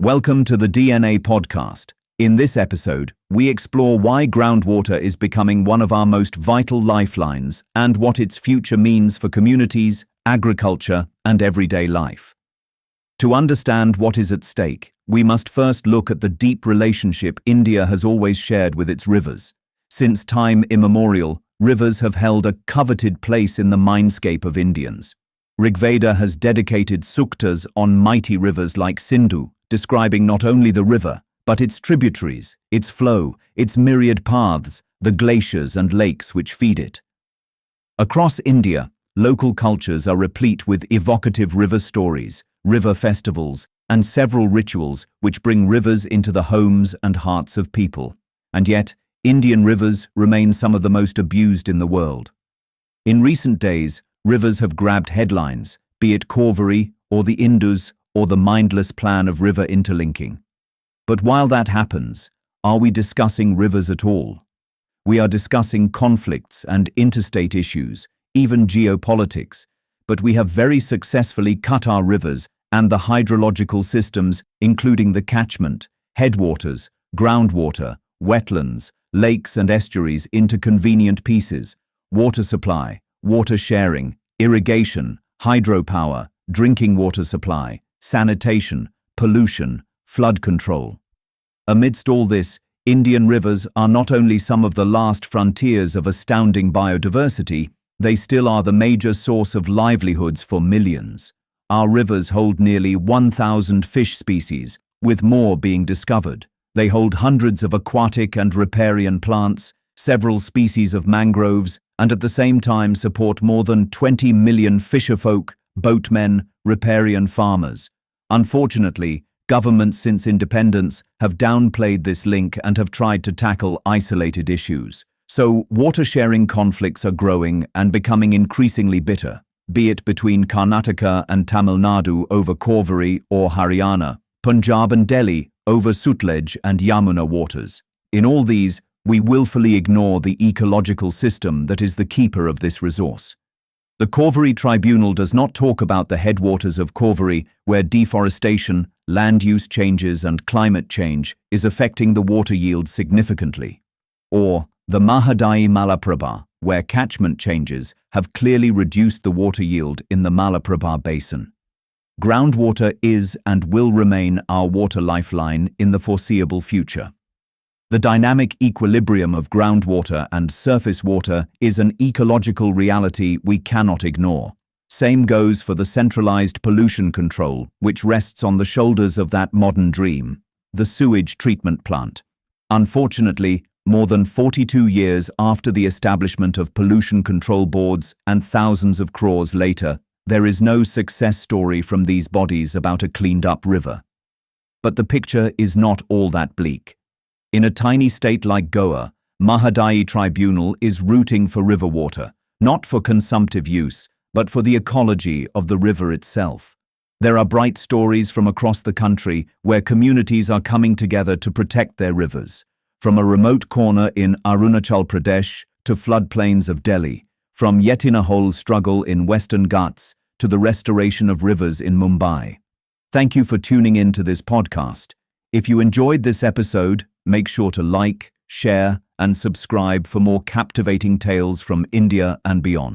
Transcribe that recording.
Welcome to the DNA podcast. In this episode, we explore why groundwater is becoming one of our most vital lifelines and what its future means for communities, agriculture, and everyday life. To understand what is at stake, we must first look at the deep relationship India has always shared with its rivers. Since time immemorial, rivers have held a coveted place in the mindscape of Indians. Rigveda has dedicated suktas on mighty rivers like Sindhu, describing not only the river, but its tributaries, its flow, its myriad paths, the glaciers and lakes which feed it. Across India, local cultures are replete with evocative river stories, river festivals, and several rituals which bring rivers into the homes and hearts of people. And yet, Indian rivers remain some of the most abused in the world. In recent days, rivers have grabbed headlines, be it Cauvery or the Indus or the mindless plan of river interlinking. But while that happens, are we discussing rivers at all? We are discussing conflicts and interstate issues, even geopolitics, but we have very successfully cut our rivers and the hydrological systems, including the catchment, headwaters, groundwater, wetlands, lakes and estuaries into convenient pieces: water supply, water sharing, irrigation, hydropower, drinking water supply, sanitation, pollution, flood control. Amidst all this, Indian rivers are not only some of the last frontiers of astounding biodiversity, they still are the major source of livelihoods for millions. Our rivers hold nearly 1,000 fish species, with more being discovered. They hold hundreds of aquatic and riparian plants, several species of mangroves, and at the same time support more than 20 million fisherfolk, boatmen, riparian farmers. Unfortunately, governments since independence have downplayed this link and have tried to tackle isolated issues. So, water-sharing conflicts are growing and becoming increasingly bitter, be it between Karnataka and Tamil Nadu over Cauvery or Haryana, Punjab and Delhi over Sutlej and Yamuna waters. In all these, we willfully ignore the ecological system that is the keeper of this resource. The Cauvery Tribunal does not talk about the headwaters of Cauvery, where deforestation, land use changes and climate change is affecting the water yield significantly. Or the Mahadayi Malaprabha, where catchment changes have clearly reduced the water yield in the Malaprabha basin. Groundwater is and will remain our water lifeline in the foreseeable future. The dynamic equilibrium of groundwater and surface water is an ecological reality we cannot ignore. Same goes for the centralized pollution control, which rests on the shoulders of that modern dream, the sewage treatment plant. Unfortunately, more than 42 years after the establishment of pollution control boards and thousands of crores later, there is no success story from these bodies about a cleaned-up river. But the picture is not all that bleak. In a tiny state like Goa, Mahadayi Tribunal is rooting for river water, not for consumptive use, but for the ecology of the river itself. There are bright stories from across the country where communities are coming together to protect their rivers. From a remote corner in Arunachal Pradesh to floodplains of Delhi, from Yetinahole struggle in Western Ghats to the restoration of rivers in Mumbai. Thank you for tuning in to this podcast. If you enjoyed this episode, make sure to like, share, and subscribe for more captivating tales from India and beyond.